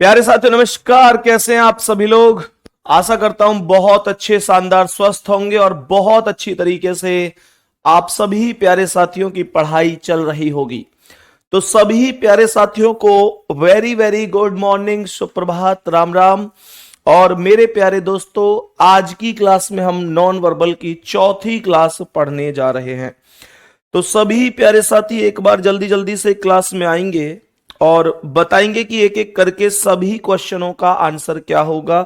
प्यारे साथियों नमस्कार, कैसे हैं आप सभी लोग। आशा करता हूं बहुत अच्छे शानदार स्वस्थ होंगे और बहुत अच्छी तरीके से आप सभी प्यारे साथियों की पढ़ाई चल रही होगी। तो सभी प्यारे साथियों को वेरी वेरी गुड मॉर्निंग, सुप्रभात, राम राम। और मेरे प्यारे दोस्तों, आज की क्लास में हम नॉन वर्बल की चौथी क्लास पढ़ने जा रहे हैं। तो सभी प्यारे साथी एक बार जल्दी जल्दी से क्लास में आएंगे और बताएंगे कि एक एक करके सभी क्वेश्चनों का आंसर क्या होगा।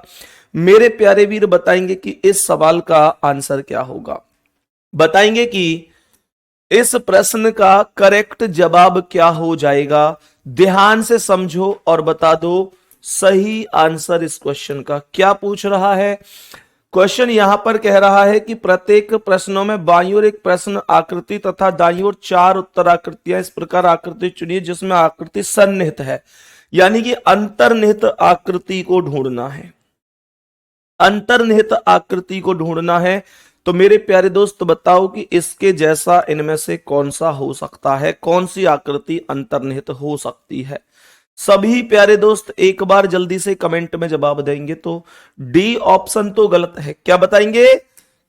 मेरे प्यारे वीर बताएंगे कि इस सवाल का आंसर क्या होगा, बताएंगे कि इस प्रश्न का करेक्ट जवाब क्या हो जाएगा। ध्यान से समझो और बता दो सही आंसर इस क्वेश्चन का क्या पूछ रहा है। क्वेश्चन यहां पर कह रहा है कि प्रत्येक प्रश्नों में बाईं ओर एक प्रश्न आकृति तथा दाईं ओर 4 उत्तर आकृतियां। इस प्रकार आकृति चुनिए जिसमें आकृति सन्निहित है, यानी कि अंतर्निहित आकृति को ढूंढना है। अंतर्निहित आकृति को ढूंढना है। तो मेरे प्यारे दोस्त बताओ कि इसके जैसा इनमें से कौन सा हो सकता है, कौन सी आकृति अंतर्निहित हो सकती है। सभी प्यारे दोस्त एक बार जल्दी से कमेंट में जवाब देंगे। तो डी ऑप्शन तो गलत है। क्या बताएंगे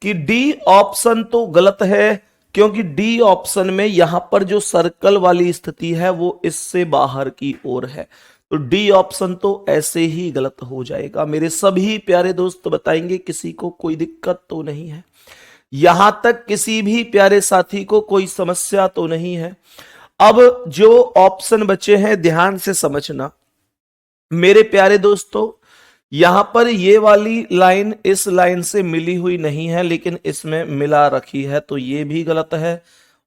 कि डी ऑप्शन तो गलत है, क्योंकि डी ऑप्शन में यहां पर जो सर्कल वाली स्थिति है वो इससे बाहर की ओर है। तो डी ऑप्शन तो ऐसे ही गलत हो जाएगा। मेरे सभी प्यारे दोस्त बताएंगे किसी को कोई दिक्कत तो नहीं है, यहां तक किसी भी प्यारे साथी को कोई समस्या तो नहीं है। अब जो ऑप्शन बचे हैं ध्यान से समझना मेरे प्यारे दोस्तों। यहां पर ये वाली लाइन इस लाइन से मिली हुई नहीं है, लेकिन इसमें मिला रखी है, तो ये भी गलत है।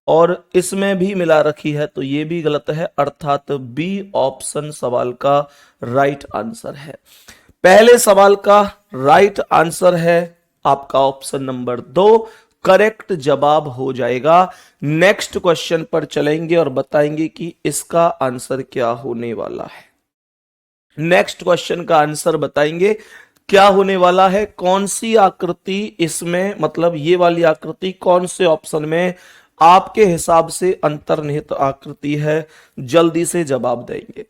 और इसमें भी मिला रखी है, तो ये भी गलत है। अर्थात बी ऑप्शन सवाल का राइट आंसर है। पहले सवाल का राइट आंसर है आपका ऑप्शन नंबर 2 करेक्ट जवाब हो जाएगा। नेक्स्ट क्वेश्चन पर चलेंगे और बताएंगे कि इसका आंसर क्या होने वाला है। नेक्स्ट क्वेश्चन का आंसर बताएंगे क्या होने वाला है, कौन सी आकृति इसमें, मतलब ये वाली आकृति कौन से ऑप्शन में आपके हिसाब से अंतर्निहित आकृति है। जल्दी से जवाब देंगे,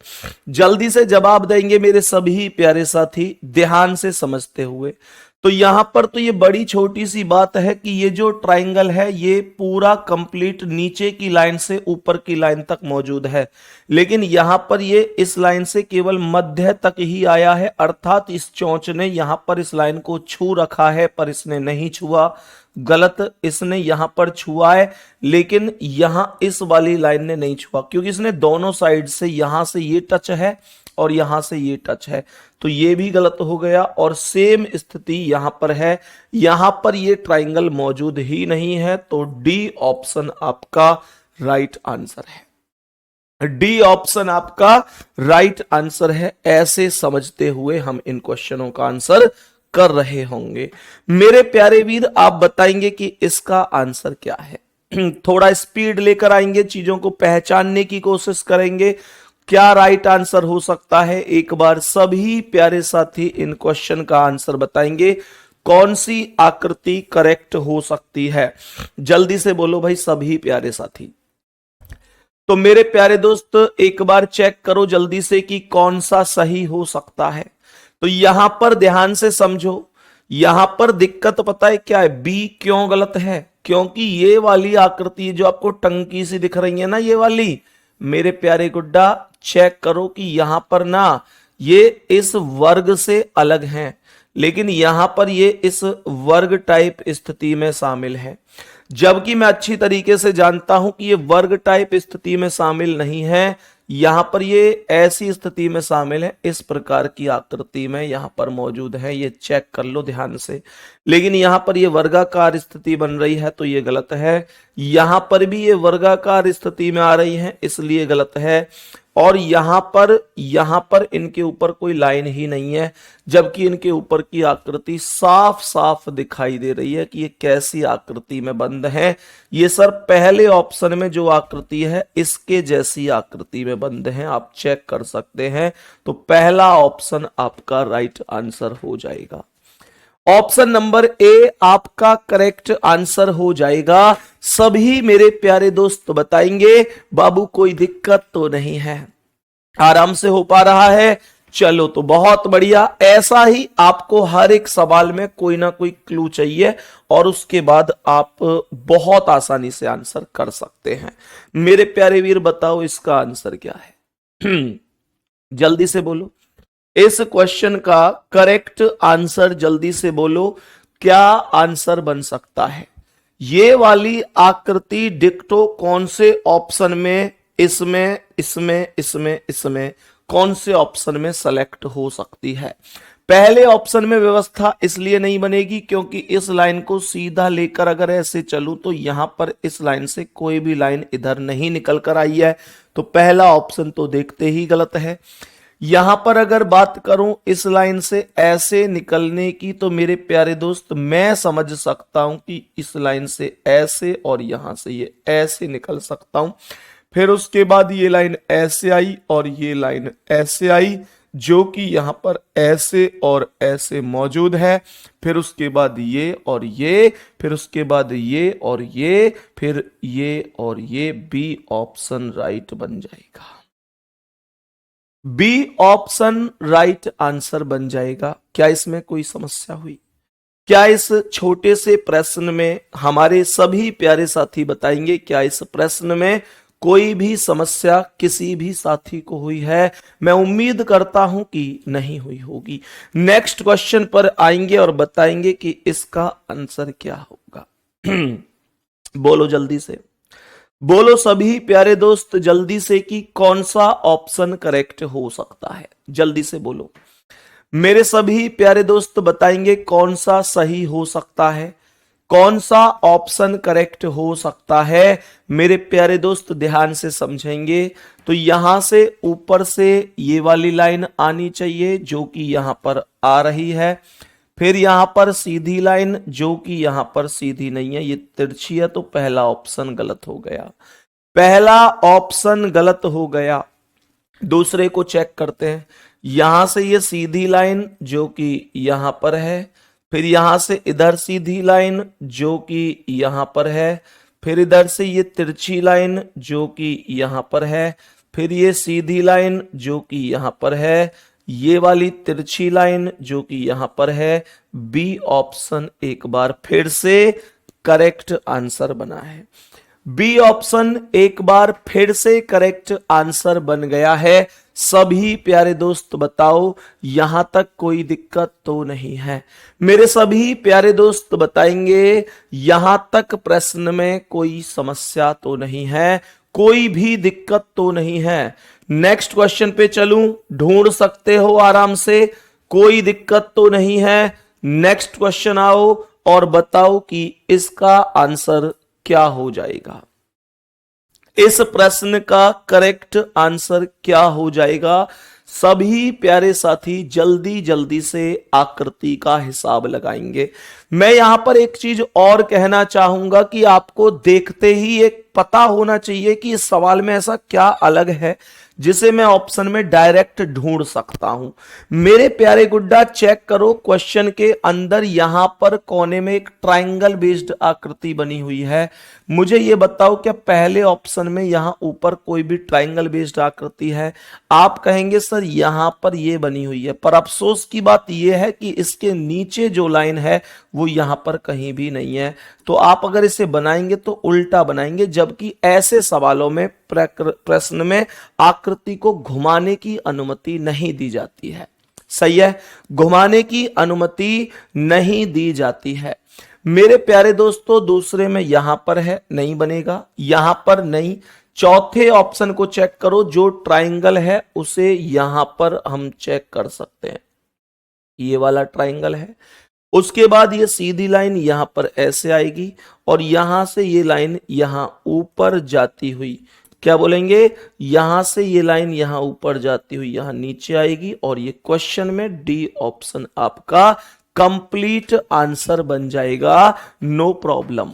जल्दी से जवाब देंगे मेरे सभी प्यारे साथी ध्यान से समझते हुए। तो यहां पर तो ये बड़ी छोटी सी बात है कि ये जो ट्राइंगल है ये पूरा कंप्लीट नीचे की लाइन से ऊपर की लाइन तक मौजूद है, लेकिन यहां पर ये इस लाइन से केवल मध्य तक ही आया है। अर्थात इस चोंच ने यहां पर इस लाइन को छू रखा है पर इसने नहीं छुआ। गलत, इसने यहां पर छुआ है लेकिन यहां इस वाली लाइन ने नहीं छुआ, क्योंकि इसने दोनों साइड से, यहां से ये टच है और यहां से ये टच है, तो ये भी गलत हो गया। और सेम स्थिति यहां पर है, यहां पर ये ट्राइंगल मौजूद ही नहीं है। तो डी ऑप्शन आपका राइट आंसर है। डी ऑप्शन आपका राइट आंसर है। ऐसे समझते हुए हम इन क्वेश्चनों का आंसर कर रहे होंगे। मेरे प्यारे वीर आप बताएंगे कि इसका आंसर क्या है। थोड़ा स्पीड लेकर आएंगे, चीजों को पहचानने की कोशिश करेंगे क्या राइट आंसर हो सकता है। एक बार सभी प्यारे साथी इन क्वेश्चन का आंसर बताएंगे, कौन सी आकृति करेक्ट हो सकती है। जल्दी से बोलो भाई सभी प्यारे साथी। तो मेरे प्यारे दोस्त एक बार चेक करो जल्दी से कि कौन सा सही हो सकता है। तो यहां पर ध्यान से समझो, यहां पर दिक्कत पता है क्या है, बी क्यों गलत है, क्योंकि ये वाली आकृति जो आपको टंकी सी दिख रही है ना, ये वाली, मेरे प्यारे गुड्डा चेक करो कि यहां पर ना ये इस वर्ग से अलग हैं, लेकिन यहां पर ये इस वर्ग टाइप स्थिति में शामिल है। जबकि मैं अच्छी तरीके से जानता हूं कि ये वर्ग टाइप स्थिति में शामिल नहीं है, यहां पर ये ऐसी स्थिति में शामिल है, इस प्रकार की आकृति में यहां पर मौजूद है। ये चेक कर लो ध्यान से। लेकिन यहां पर ये वर्गाकार स्थिति बन रही है तो ये गलत है। यहां पर भी ये वर्गाकार स्थिति में आ रही है इसलिए गलत है। और यहां पर इनके ऊपर कोई लाइन ही नहीं है, जबकि इनके ऊपर की आकृति साफ साफ दिखाई दे रही है कि ये कैसी आकृति में बंद है। ये सर पहले ऑप्शन में जो आकृति है इसके जैसी आकृति में बंद है, आप चेक कर सकते हैं। तो पहला ऑप्शन आपका राइट आंसर हो जाएगा। ऑप्शन नंबर ए आपका करेक्ट आंसर हो जाएगा। सभी मेरे प्यारे दोस्त बताएंगे बाबू कोई दिक्कत तो नहीं है, आराम से हो पा रहा है। चलो तो बहुत बढ़िया। ऐसा ही आपको हर एक सवाल में कोई ना कोई क्लू चाहिए और उसके बाद आप बहुत आसानी से आंसर कर सकते हैं। मेरे प्यारे वीर बताओ इसका आंसर क्या है? जल्दी से बोलो इस क्वेश्चन का करेक्ट आंसर, जल्दी से बोलो क्या आंसर बन सकता है? ये वाली आकृति डिक्टो कौन से ऑप्शन में, इसमें इसमें इसमें इसमें कौन से ऑप्शन में सेलेक्ट हो सकती है? पहले ऑप्शन में व्यवस्था इसलिए नहीं बनेगी क्योंकि इस लाइन को सीधा लेकर अगर ऐसे चलूं तो यहां पर इस लाइन से कोई भी लाइन इधर नहीं निकल कर आई है, तो पहला ऑप्शन तो देखते ही गलत है। यहां पर अगर बात करूं इस लाइन से ऐसे निकलने की, तो मेरे प्यारे दोस्त मैं समझ सकता हूं कि इस लाइन से ऐसे और यहां से ये ऐसे निकल सकता हूं। फिर उसके बाद ये लाइन ऐसे आई और ये लाइन ऐसे आई, जो कि यहां पर ऐसे और ऐसे मौजूद है। फिर उसके बाद ये और ये, फिर उसके बाद ये और ये, फिर ये और ये। बी ऑप्शन राइट बन जाएगा। बी ऑप्शन राइट आंसर बन जाएगा। क्या इसमें कोई समस्या हुई? क्या इस छोटे से प्रश्न में हमारे सभी प्यारे साथी बताएंगे, क्या इस प्रश्न में कोई भी समस्या किसी भी साथी को हुई है? मैं उम्मीद करता हूं कि नहीं हुई होगी। नेक्स्ट क्वेश्चन पर आएंगे और बताएंगे कि इसका आंसर क्या होगा। बोलो जल्दी से, बोलो सभी प्यारे दोस्त जल्दी से कि कौन सा ऑप्शन करेक्ट हो सकता है। जल्दी से बोलो, मेरे सभी प्यारे दोस्त बताएंगे कौन सा सही हो सकता है, कौन सा ऑप्शन करेक्ट हो सकता है। मेरे प्यारे दोस्त ध्यान से समझेंगे तो यहां से ऊपर से ये वाली लाइन आनी चाहिए जो कि यहां पर आ रही है। फिर यहां पर सीधी लाइन जो कि यहां पर सीधी नहीं है, ये तिरछी है, तो पहला ऑप्शन गलत हो गया। पहला ऑप्शन गलत हो गया। दूसरे को चेक करते हैं। यहां से ये सीधी लाइन जो कि यहां पर है, फिर यहां से इधर सीधी लाइन जो कि यहां पर है, फिर इधर से ये तिरछी लाइन जो कि यहां पर है, फिर ये सीधी लाइन जो कि यहां पर है, ये वाली तिरछी लाइन जो कि यहां पर है। बी ऑप्शन एक बार फिर से करेक्ट आंसर बना है। बी ऑप्शन एक बार फिर से करेक्ट आंसर बन गया है। सभी प्यारे दोस्त बताओ यहां तक कोई दिक्कत तो नहीं है? मेरे सभी प्यारे दोस्त बताएंगे यहां तक प्रश्न में कोई समस्या तो नहीं है, कोई भी दिक्कत तो नहीं है। नेक्स्ट क्वेश्चन पे चलूं, ढूंढ सकते हो आराम से, कोई दिक्कत तो नहीं है। नेक्स्ट क्वेश्चन आओ और बताओ कि इसका आंसर क्या हो जाएगा। इस प्रश्न का करेक्ट आंसर क्या हो जाएगा? सभी प्यारे साथी जल्दी जल्दी से आकृति का हिसाब लगाएंगे। मैं यहां पर एक चीज और कहना चाहूंगा कि आपको देखते ही एक पता होना चाहिए कि इस सवाल में ऐसा क्या अलग है जिसे मैं ऑप्शन में डायरेक्ट ढूंढ सकता हूं। मेरे प्यारे गुड्डा चेक करो, क्वेश्चन के अंदर यहां पर कोने में एक ट्रायंगल बेस्ड आकृति बनी हुई है। मुझे यह बताओ क्या पहले ऑप्शन में यहां ऊपर कोई भी ट्रायंगल बेस्ड आकृति है? आप कहेंगे सर यहां पर यह बनी हुई है, पर अफसोस की बात यह है कि इसके नीचे जो लाइन है वो यहां पर कहीं भी नहीं है। तो आप अगर इसे बनाएंगे तो उल्टा बनाएंगे, जबकि ऐसे सवालों में प्रश्न में आकृति को घुमाने की अनुमति नहीं दी जाती है। सही है, घुमाने की अनुमति नहीं दी जाती है। मेरे प्यारे दोस्तों दूसरे में यहां पर है, नहीं बनेगा, यहां पर नहीं। चौथे ऑप्शन को चेक करो, जो ट्रायंगल है उसे यहां पर हम चेक कर सकते हैं, ये वाला ट्रायंगल है। उसके बाद ये सीधी लाइन यहां पर ऐसे आएगी और यहां से ये लाइन यहां ऊपर जाती हुई, क्या बोलेंगे, यहां से ये लाइन यहां ऊपर जाती हुई यहां नीचे आएगी और ये क्वेश्चन में डी ऑप्शन आपका कंप्लीट आंसर बन जाएगा। नो प्रॉब्लम,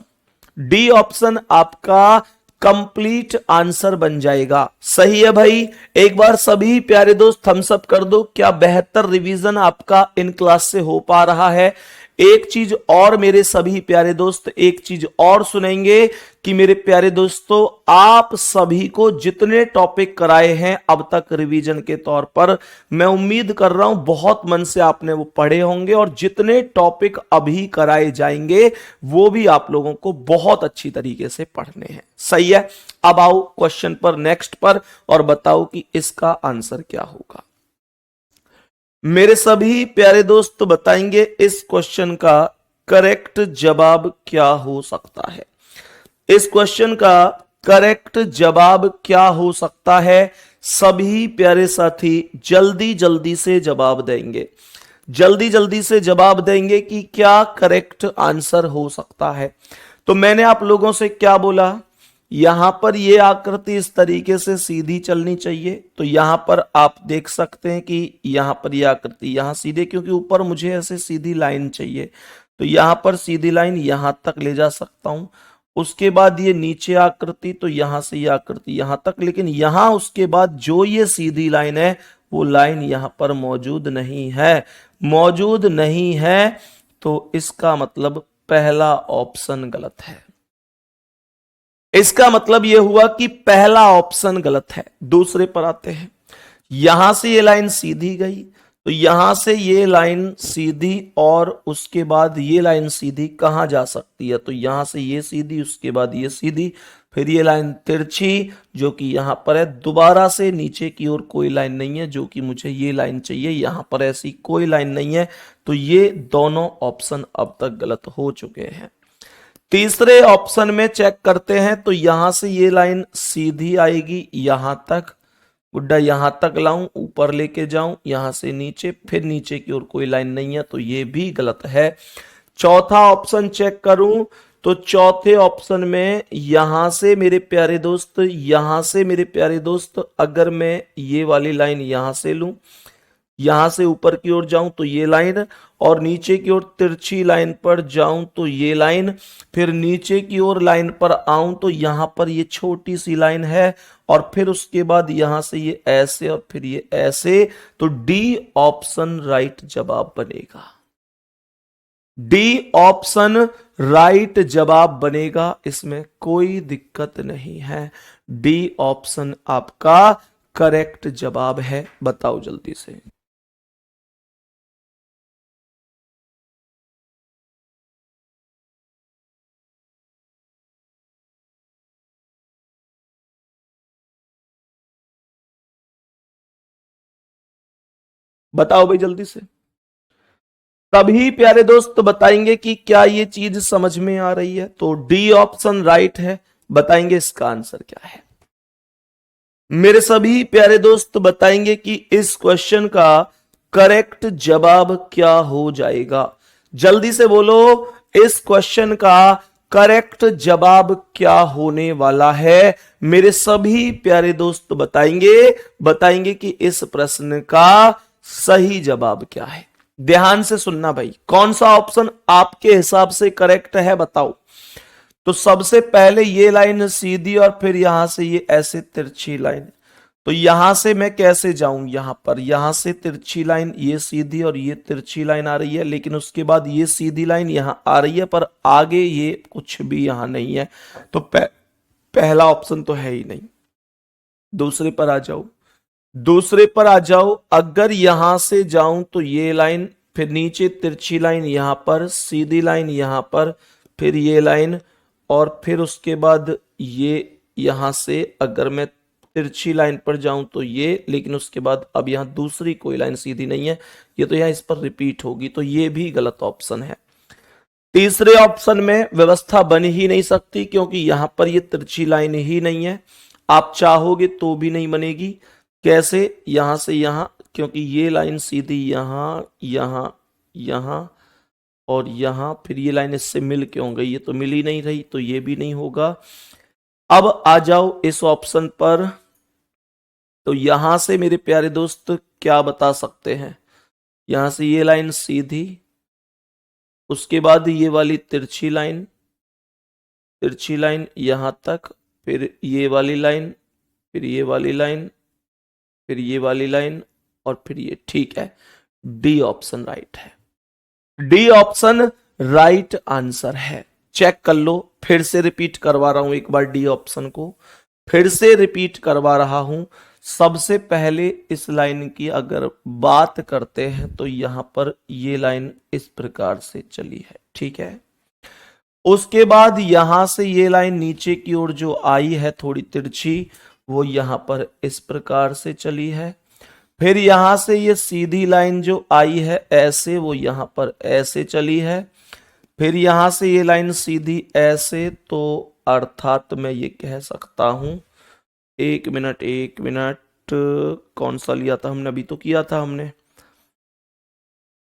डी ऑप्शन आपका कंप्लीट आंसर बन जाएगा। सही है भाई? एक बार सभी प्यारे दोस्त थम्स अप कर दो। क्या बेहतर रिवीजन आपका इन क्लास से हो पा रहा है? एक चीज और मेरे सभी प्यारे दोस्त, एक चीज और सुनेंगे कि मेरे प्यारे दोस्तों, आप सभी को जितने टॉपिक कराए हैं अब तक रिवीजन के तौर पर, मैं उम्मीद कर रहा हूं बहुत मन से आपने वो पढ़े होंगे, और जितने टॉपिक अभी कराए जाएंगे वो भी आप लोगों को बहुत अच्छी तरीके से पढ़ने हैं। सही है, अब आओ क्वेश्चन पर, नेक्स्ट पर, और बताओ कि इसका आंसर क्या होगा। मेरे सभी प्यारे दोस्त बताएंगे इस क्वेश्चन का करेक्ट जवाब क्या हो सकता है। इस क्वेश्चन का करेक्ट जवाब क्या हो सकता है, सभी प्यारे साथी जल्दी जल्दी से जवाब देंगे, जल्दी जल्दी से जवाब देंगे कि क्या करेक्ट आंसर हो सकता है। तो मैंने आप लोगों से क्या बोला, यहां पर ये आकृति इस तरीके से सीधी चलनी चाहिए, तो यहां पर आप देख सकते हैं कि यहां पर ये आकृति यहां सीधे, क्योंकि ऊपर मुझे ऐसे सीधी लाइन चाहिए, तो यहां पर सीधी लाइन यहां तक ले जा सकता हूं। उसके बाद ये नीचे आकृति, तो यहां से ये आकृति यहां तक, लेकिन यहां उसके बाद जो ये सीधी लाइन है वो लाइन यहां पर मौजूद नहीं है, मौजूद नहीं है, तो इसका मतलब पहला ऑप्शन गलत है। इसका मतलब यह हुआ कि पहला ऑप्शन गलत है। दूसरे पर आते हैं, यहां से ये लाइन सीधी गई, तो यहां से ये लाइन सीधी, और उसके बाद ये लाइन सीधी कहां जा सकती है, तो यहां से ये सीधी, उसके बाद ये सीधी, फिर ये लाइन तिरछी जो कि यहां पर है, दोबारा से नीचे की ओर कोई लाइन नहीं है जो कि मुझे ये लाइन चाहिए, यहां पर ऐसी कोई लाइन नहीं है, तो ये दोनों ऑप्शन अब तक गलत हो चुके हैं। तीसरे ऑप्शन में चेक करते हैं, तो यहां से ये लाइन सीधी आएगी यहां तक, गुड्डा यहां तक लाऊं, ऊपर लेके जाऊं, यहां से नीचे, फिर नीचे की ओर कोई लाइन नहीं है, तो ये भी गलत है। चौथा ऑप्शन चेक करूं, तो चौथे ऑप्शन में यहां से मेरे प्यारे दोस्त, यहां से मेरे प्यारे दोस्त, अगर मैं ये वाली लाइन यहां से लूं, यहां से ऊपर की ओर जाऊं तो ये लाइन, और नीचे की ओर तिरछी लाइन पर जाऊं तो ये लाइन, फिर नीचे की ओर लाइन पर आऊं तो यहां पर ये छोटी सी लाइन है, और फिर उसके बाद यहां से ये ऐसे और फिर ये ऐसे, तो डी ऑप्शन राइट जवाब बनेगा। डी ऑप्शन राइट जवाब बनेगा, इसमें कोई दिक्कत नहीं है। डी ऑप्शन आपका करेक्ट जवाब है। बताओ जल्दी से। बताओ भाई जल्दी से। तभी प्यारे दोस्त बताएंगे कि क्या ये चीज समझ में आ रही है, तो डी ऑप्शन राइट है। बताएंगे इसका आंसर क्या है। मेरे सभी प्यारे दोस्त बताएंगे कि इस क्वेश्चन का करेक्ट जवाब क्या हो जाएगा। जल्दी से बोलो, इस क्वेश्चन का करेक्ट जवाब क्या होने वाला है। मेरे सभी प्यारे दोस्त बताएंगे कि इस प्रश्न का सही जवाब क्या है। ध्यान से सुनना भाई, कौन सा ऑप्शन आपके हिसाब से करेक्ट है बताओ। तो सबसे पहले ये लाइन सीधी, और फिर यहां से ये ऐसे तिरछी लाइन, तो यहां से मैं कैसे जाऊं, यहां पर यहां से तिरछी लाइन, ये सीधी और ये तिरछी लाइन आ रही है, लेकिन उसके बाद ये सीधी लाइन यहां आ रही है, पर आगे ये कुछ भी यहां नहीं है, तो पहला ऑप्शन तो है ही नहीं। दूसरे पर आ जाओ, दूसरे पर आ जाओ, अगर यहां से जाऊं तो ये लाइन, फिर नीचे तिरछी लाइन यहां पर, सीधी लाइन यहां पर, फिर ये लाइन, और फिर उसके बाद ये यहां से अगर मैं तिरछी लाइन पर जाऊं तो ये, लेकिन उसके बाद अब यहां दूसरी कोई लाइन सीधी नहीं है, ये तो यहां इस पर रिपीट होगी, तो ये भी गलत ऑप्शन है। तीसरे ऑप्शन में व्यवस्था बन ही नहीं सकती, क्योंकि यहां पर ये तिरछी लाइन ही नहीं है, आप चाहोगे तो भी नहीं बनेगी। कैसे, यहां से यहां, क्योंकि ये लाइन सीधी यहां यहां यहां और यहां, फिर ये लाइन इससे मिल क्यों गई, ये तो मिल ही नहीं रही, तो ये भी नहीं होगा। अब आ जाओ इस ऑप्शन पर, तो यहां से मेरे प्यारे दोस्त क्या बता सकते हैं, यहां से ये लाइन सीधी, उसके बाद ये वाली तिरछी लाइन, तिरछी लाइन यहां तक, फिर ये वाली लाइन, फिर ये वाली लाइन, फिर ये वाली लाइन, और फिर ये, ठीक है। डी ऑप्शन राइट है। डी ऑप्शन राइट आंसर है। चेक कर लो, फिर से रिपीट करवा रहा हूं एक बार, डी ऑप्शन को फिर से रिपीट करवा रहा हूं। सबसे पहले इस लाइन की अगर बात करते हैं तो यहां पर ये लाइन इस प्रकार से चली है, ठीक है। उसके बाद यहां से ये लाइन नीचे की ओर जो आई है थोड़ी तिरछी, वो यहां पर इस प्रकार से चली है। फिर यहां से ये सीधी लाइन जो आई है ऐसे, वो यहां पर ऐसे चली है। फिर यहां से ये लाइन सीधी ऐसे, तो अर्थात मैं ये कह सकता हूं, एक मिनट एक मिनट, कौन सा लिया था हमने, अभी तो किया था हमने,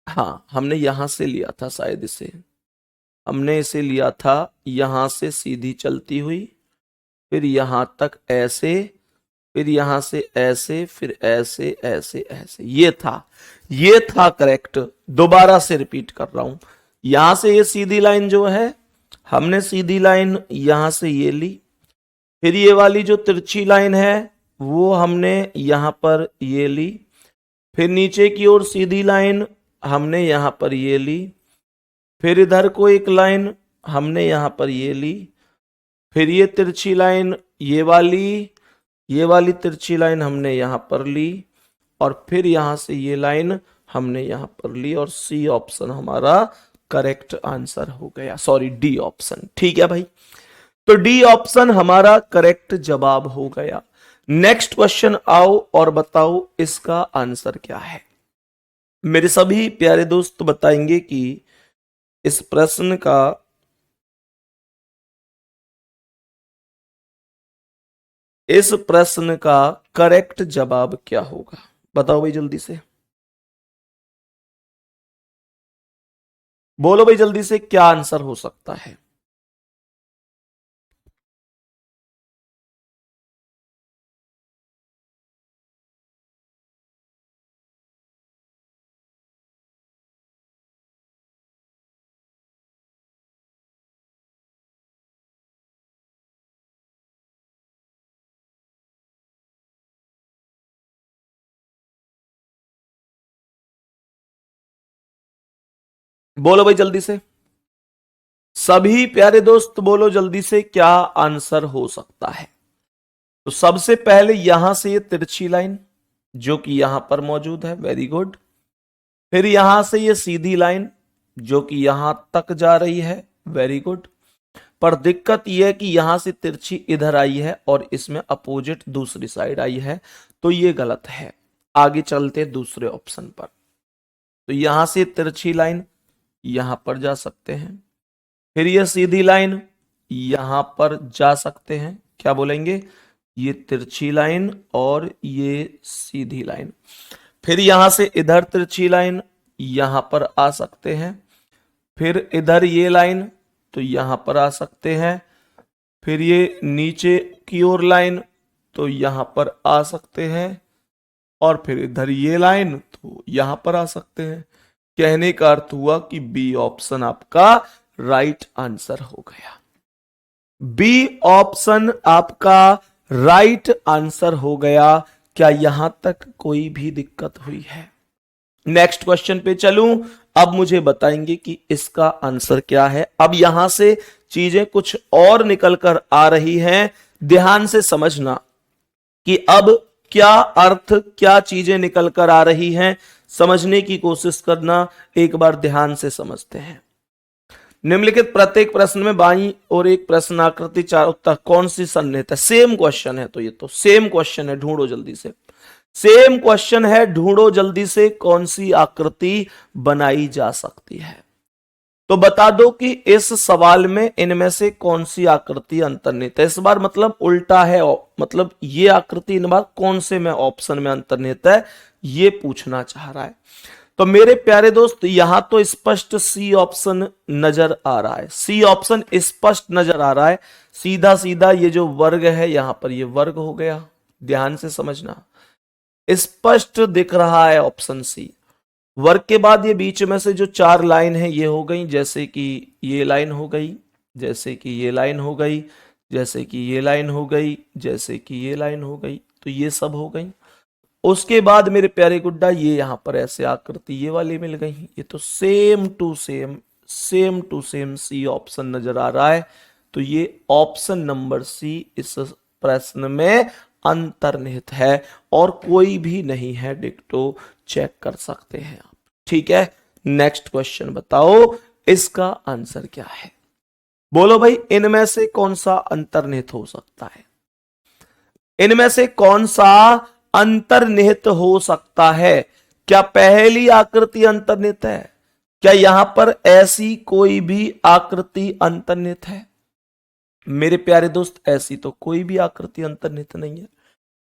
हाँ हमने यहां से लिया था शायद इसे, हमने इसे लिया था यहां से सीधी चलती हुई, फिर यहां तक ऐसे, फिर यहां से ऐसे, फिर ऐसे ऐसे ऐसे, ये था करेक्ट। दोबारा से रिपीट कर रहा हूं, यहां से ये सीधी लाइन जो है, हमने सीधी लाइन यहां से ये ली, फिर ये वाली जो तिरछी लाइन है वो हमने यहां पर ये ली, फिर नीचे की ओर सीधी लाइन हमने यहां पर ये ली, फिर इधर को एक लाइन हमने यहां पर ये ली, फिर ये तिरछी लाइन ये वाली तिरछी लाइन हमने यहां पर ली, और फिर यहां से ये लाइन हमने यहां पर ली, और सी ऑप्शन हमारा करेक्ट आंसर हो गया, सॉरी डी ऑप्शन, ठीक है भाई। तो डी ऑप्शन हमारा करेक्ट जवाब हो गया। नेक्स्ट क्वेश्चन आओ और बताओ इसका आंसर क्या है। मेरे सभी प्यारे दोस्त बताएंगे कि इस प्रश्न का करेक्ट जवाब क्या होगा, बताओ भाई जल्दी से, बोलो भाई जल्दी से, क्या आंसर हो सकता है। बोलो भाई जल्दी से, सभी प्यारे दोस्त बोलो जल्दी से, क्या आंसर हो सकता है। तो सबसे पहले यहां से ये तिरछी लाइन जो कि यहां पर मौजूद है, वेरी गुड। फिर यहां से ये सीधी लाइन जो कि यहां तक जा रही है, वेरी गुड। पर दिक्कत यह है कि यहां से तिरछी इधर आई है और इसमें अपोजिट दूसरी साइड आई है, तो ये गलत है। आगे चलते दूसरे ऑप्शन पर, तो यहां से तिरछी लाइन यहां पर जा सकते हैं, फिर ये सीधी लाइन यहां पर जा सकते हैं, क्या बोलेंगे, ये तिरछी लाइन और ये सीधी लाइन। फिर यहां से इधर तिरछी लाइन यहां पर आ सकते हैं, फिर इधर ये लाइन तो यहां पर आ सकते हैं, फिर ये नीचे की ओर लाइन तो यहां पर आ सकते हैं, और फिर इधर ये लाइन तो यहां पर आ सकते हैं। कहने का अर्थ हुआ कि बी ऑप्शन आपका राइट आंसर हो गया। बी ऑप्शन आपका राइट आंसर हो गया। क्या यहां तक कोई भी दिक्कत हुई है? नेक्स्ट क्वेश्चन पे चलूं। अब मुझे बताएंगे कि इसका आंसर क्या है। अब यहां से चीजें कुछ और निकल कर आ रही हैं, ध्यान से समझना कि अब क्या अर्थ, क्या चीजें निकल कर आ रही हैं, समझने की कोशिश करना। एक बार ध्यान से समझते हैं। निम्नलिखित प्रत्येक प्रश्न में बाईं और एक प्रश्न आकृति चार उत्तर कौन सी सन्निहित है? सेम क्वेश्चन है, तो ये तो सेम क्वेश्चन है, ढूंढो जल्दी से। सेम क्वेश्चन है, ढूंढो जल्दी से कौन सी आकृति बनाई जा सकती है। तो बता दो कि इस सवाल में इनमें से कौन सी आकृति अंतर्निहित है। इस बार मतलब उल्टा है, मतलब ये आकृति इन बार कौन से में ऑप्शन में अंतर्निहित है, ये पूछना चाह रहा है। तो मेरे प्यारे दोस्त यहां तो स्पष्ट सी ऑप्शन नजर आ रहा है, सी ऑप्शन स्पष्ट नजर आ रहा है। सीधा सीधा ये जो वर्ग है यहां पर ये वर्ग हो गया, ध्यान से समझना, स्पष्ट दिख रहा है ऑप्शन सी। वर्ग के बाद ये बीच में से जो चार लाइन है ये हो गई, जैसे कि ये लाइन हो गई, जैसे कि ये लाइन हो गई, जैसे कि ये लाइन हो गई, जैसे कि ये लाइन हो गई, तो ये सब हो गई। उसके बाद मेरे प्यारे गुड्डा ये यहां पर ऐसे आकृति ये वाली मिल गई, ये तो same to same C option नजर आ रहा है। तो ये ऑप्शन नंबर सी इस प्रश्न में अंतर्निहित है और कोई भी नहीं है डिक्टो, चेक कर सकते हैं आप। ठीक है, नेक्स्ट क्वेश्चन बताओ इसका आंसर क्या है। बोलो भाई, इनमें से कौन सा अंतर्निहित हो सकता है? इनमें से कौन सा अंतर्निहित हो सकता है? क्या पहली आकृति अंतर्निहित है? क्या यहां पर ऐसी कोई भी आकृति अंतर्निहित है? मेरे प्यारे दोस्त, ऐसी तो कोई भी आकृति अंतर्निहित नहीं है।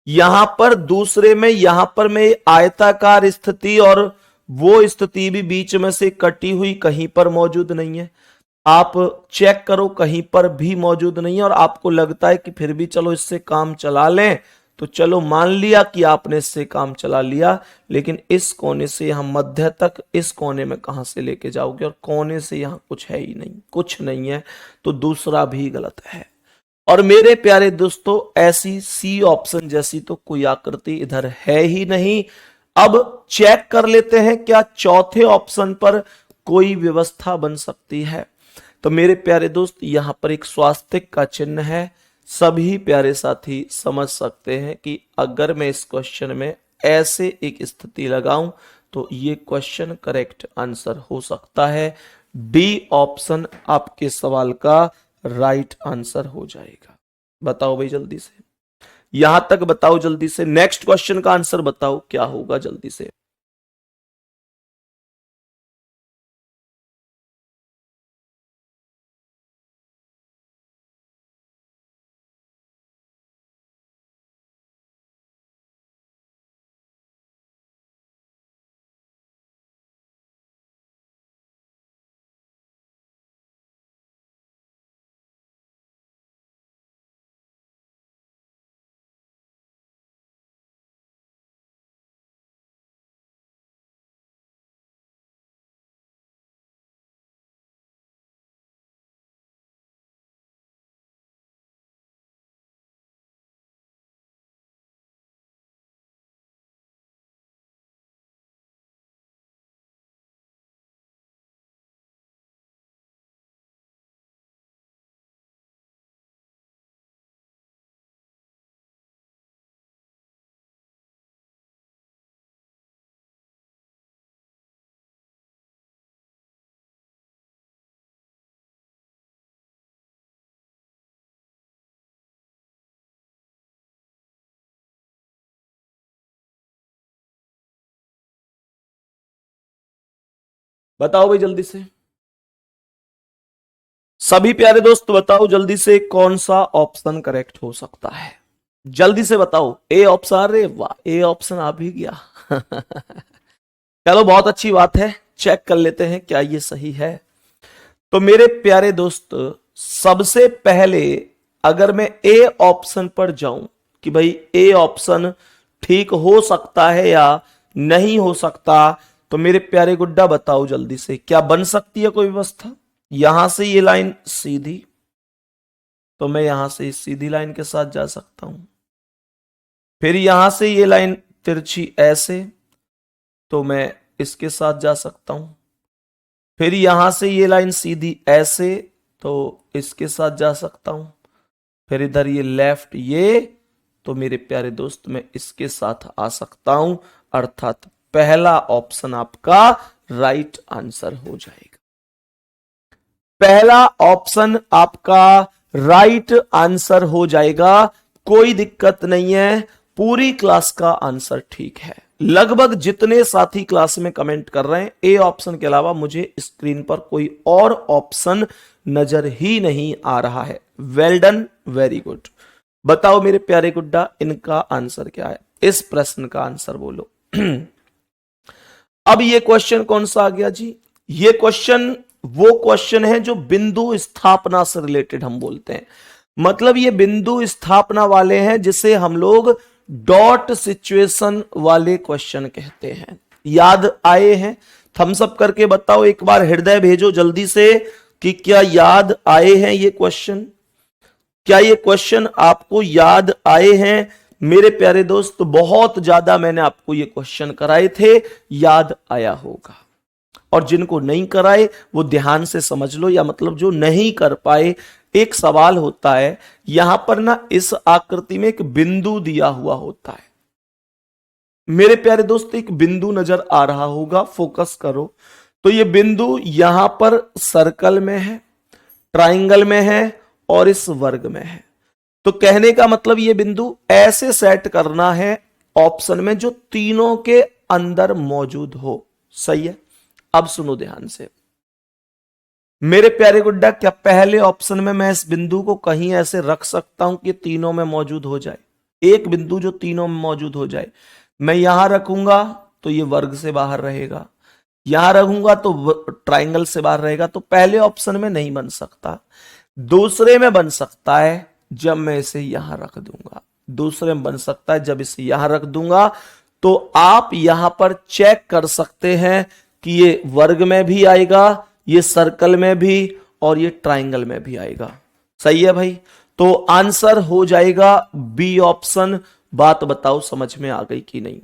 यहां पर दूसरे में, यहां पर में आयताकार स्थिति और वो स्थिति भी बीच में से कटी हुई कहीं पर मौजूद नहीं है। आप चेक करो, कहीं पर भी मौजूद नहीं है। और आपको लगता है कि फिर भी चलो इससे काम चला लें, तो चलो मान लिया कि आपने इससे काम चला लिया, लेकिन इस कोने से यहां मध्य तक, इस कोने में कहां से लेके जाओगे? और कोने से यहां कुछ है ही नहीं, कुछ नहीं है, तो दूसरा भी गलत है। और मेरे प्यारे दोस्तों, ऐसी सी ऑप्शन जैसी तो कोई आकृति इधर है ही नहीं। अब चेक कर लेते हैं क्या चौथे ऑप्शन पर कोई व्यवस्था बन सकती है। तो मेरे प्यारे दोस्त, यहां पर एक स्वास्तिक का चिन्ह है। सभी प्यारे साथी समझ सकते हैं कि अगर मैं इस क्वेश्चन में ऐसे एक स्थिति लगाऊं तो ये क्वेश्चन करेक्ट आंसर हो सकता है। डी ऑप्शन आपके सवाल का राइट आंसर हो जाएगा। बताओ भाई जल्दी से, यहां तक बताओ जल्दी से। नेक्स्ट क्वेश्चन का आंसर बताओ क्या होगा जल्दी से। बताओ भाई जल्दी से, सभी प्यारे दोस्त बताओ जल्दी से, कौन सा ऑप्शन करेक्ट हो सकता है? जल्दी से बताओ। ए ऑप्शन, अरे वाह, ए ऑप्शन आ भी गया। चलो बहुत अच्छी बात है, चेक कर लेते हैं क्या ये सही है। तो मेरे प्यारे दोस्त, सबसे पहले अगर मैं ए ऑप्शन पर जाऊं कि भाई ए ऑप्शन ठीक हो सकता है या नहीं हो सकता, तो मेरे प्यारे गुड्डा बताओ जल्दी से, क्या बन सकती है कोई व्यवस्था? यहां से ये लाइन सीधी, तो मैं यहां से इस सीधी लाइन के साथ जा सकता हूं। फिर यहां से ये लाइन तिरछी ऐसे, तो मैं इसके साथ जा सकता हूं। फिर यहां से ये लाइन सीधी ऐसे, तो इसके साथ जा सकता हूं। फिर इधर ये लेफ्ट ये, तो मेरे प्यारे दोस्त मैं इसके साथ आ सकता हूं। अर्थात पहला ऑप्शन आपका राइट आंसर हो जाएगा। पहला ऑप्शन आपका राइट आंसर हो जाएगा, कोई दिक्कत नहीं है, पूरी क्लास का आंसर ठीक है। लगभग जितने साथी क्लास में कमेंट कर रहे हैं ए ऑप्शन के अलावा मुझे स्क्रीन पर कोई और ऑप्शन नजर ही नहीं आ रहा है। Well done, very good. बताओ मेरे प्यारे गुड्डा, इनका आंसर क्या है? इस प्रश्न का आंसर बोलो। अब ये क्वेश्चन कौन सा आ गया जी? ये क्वेश्चन वो क्वेश्चन है जो बिंदु स्थापना से रिलेटेड हम बोलते हैं। मतलब ये बिंदु स्थापना वाले हैं जिसे हम लोग डॉट सिचुएशन वाले क्वेश्चन कहते हैं। याद आए हैं? थम्स अप करके बताओ, एक बार हृदय भेजो जल्दी से कि क्या याद आए हैं ये क्वेश्चन। क्या ये क्वेश्चन आपको याद आए हैं? मेरे प्यारे दोस्त, बहुत ज्यादा मैंने आपको ये क्वेश्चन कराए थे, याद आया होगा। और जिनको नहीं कराए वो ध्यान से समझ लो, या मतलब जो नहीं कर पाए, एक सवाल होता है यहां पर ना, इस आकृति में एक बिंदु दिया हुआ होता है। मेरे प्यारे दोस्त, एक बिंदु नजर आ रहा होगा, फोकस करो। तो ये बिंदु यहां पर सर्कल में है, ट्राइंगल में है और इस वर्ग में है। तो कहने का मतलब ये बिंदु ऐसे सेट करना है ऑप्शन में जो तीनों के अंदर मौजूद हो। सही है। अब सुनो ध्यान से मेरे प्यारे गुड्डा, क्या पहले ऑप्शन में मैं इस बिंदु को कहीं ऐसे रख सकता हूं कि तीनों में मौजूद हो जाए? एक बिंदु जो तीनों में मौजूद हो जाए। मैं यहां रखूंगा तो ये वर्ग से बाहर रहेगा, यहां रखूंगा तो ट्राइंगल से बाहर रहेगा। तो पहले ऑप्शन में नहीं बन सकता। दूसरे में बन सकता है जब मैं इसे यहां रख दूंगा। दूसरे में बन सकता है जब इसे यहां रख दूंगा। तो आप यहां पर चेक कर सकते हैं कि ये वर्ग में भी आएगा, ये सर्कल में भी और ये ट्राइंगल में भी आएगा। सही है भाई। तो आंसर हो जाएगा बी ऑप्शन। बात बताओ समझ में आ गई कि नहीं?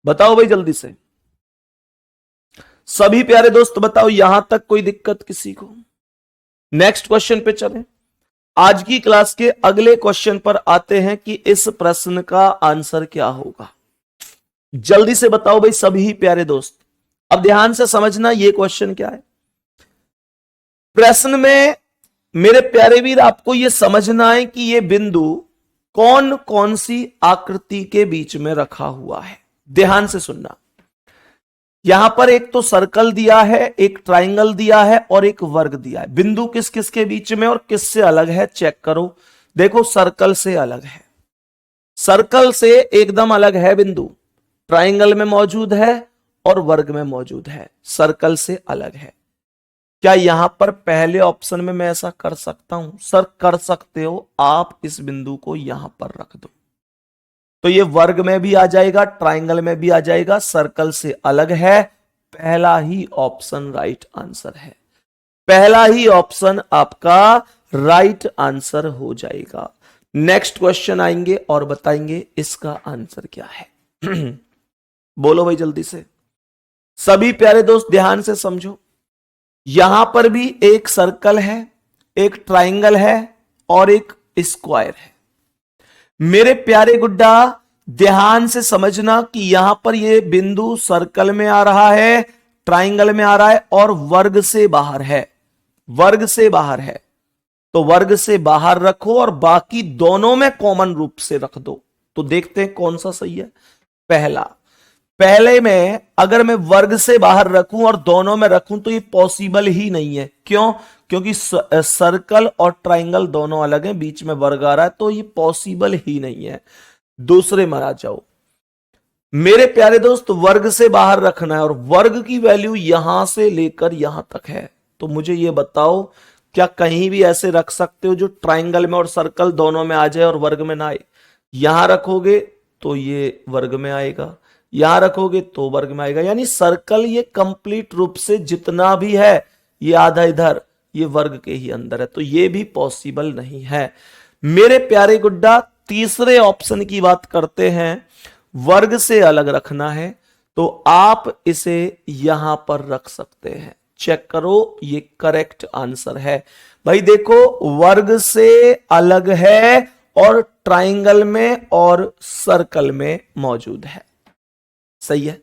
बताओ भाई जल्दी से, सभी प्यारे दोस्त बताओ, यहां तक कोई दिक्कत किसी को? नेक्स्ट क्वेश्चन पे चलें। आज की क्लास के अगले क्वेश्चन पर आते हैं कि इस प्रश्न का आंसर क्या होगा। जल्दी से बताओ भाई सभी प्यारे दोस्त। अब ध्यान से समझना ये क्वेश्चन क्या है। प्रश्न में मेरे प्यारे वीर आपको यह समझना है कि यह बिंदु कौन कौन सी आकृति के बीच में रखा हुआ है। ध्यान से सुनना। यहां पर एक तो सर्कल दिया है, एक ट्राइंगल दिया है और एक वर्ग दिया है। बिंदु किस किस के बीच में और किससे अलग है चेक करो। देखो सर्कल से अलग है, सर्कल से एकदम अलग है बिंदु। ट्राइंगल में मौजूद है और वर्ग में मौजूद है, सर्कल से अलग है। क्या यहां पर पहले ऑप्शन में मैं ऐसा कर सकता हूं? सर कर सकते हो, आप इस बिंदु को यहां पर रख दो तो ये वर्ग में भी आ जाएगा, ट्राइंगल में भी आ जाएगा, सर्कल से अलग है। पहला ही ऑप्शन राइट आंसर है। पहला ही ऑप्शन आपका राइट आंसर हो जाएगा। नेक्स्ट क्वेश्चन आएंगे और बताएंगे इसका आंसर क्या है। बोलो भाई जल्दी से। सभी प्यारे दोस्त ध्यान से समझो। यहां पर भी एक सर्कल है, एक ट्राइंगल है और एक स्क्वायर है। मेरे प्यारे गुड्डा ध्यान से समझना कि यहां पर ये बिंदु सर्कल में आ रहा है, ट्राइंगल में आ रहा है और वर्ग से बाहर है। वर्ग से बाहर है तो वर्ग से बाहर रखो और बाकी दोनों में कॉमन रूप से रख दो। तो देखते हैं कौन सा सही है। पहला, पहले में अगर मैं वर्ग से बाहर रखूं और दोनों में रखूं तो ये पॉसिबल ही नहीं है। क्यों? क्योंकि सर्कल और ट्राइंगल दोनों अलग हैं, बीच में वर्ग आ रहा है, तो ये पॉसिबल ही नहीं है। दूसरे में आ जाओ मेरे प्यारे दोस्त, वर्ग से बाहर रखना है और वर्ग की वैल्यू यहां से लेकर यहां तक है। तो मुझे ये बताओ क्या कहीं भी ऐसे रख सकते हो जो ट्राइंगल में और सर्कल दोनों में आ जाए और वर्ग में ना आए? यहां रखोगे तो ये वर्ग में आएगा, यहां रखोगे तो वर्ग में आएगा। यानी सर्कल ये कंप्लीट रूप से जितना भी है ये आधा इधर, ये वर्ग के ही अंदर है, तो ये भी पॉसिबल नहीं है। मेरे प्यारे गुड्डा तीसरे ऑप्शन की बात करते हैं। वर्ग से अलग रखना है तो आप इसे यहां पर रख सकते हैं। चेक करो ये करेक्ट आंसर है। भाई देखो वर्ग से अलग है और ट्राइंगल में और सर्कल में मौजूद है। सही है।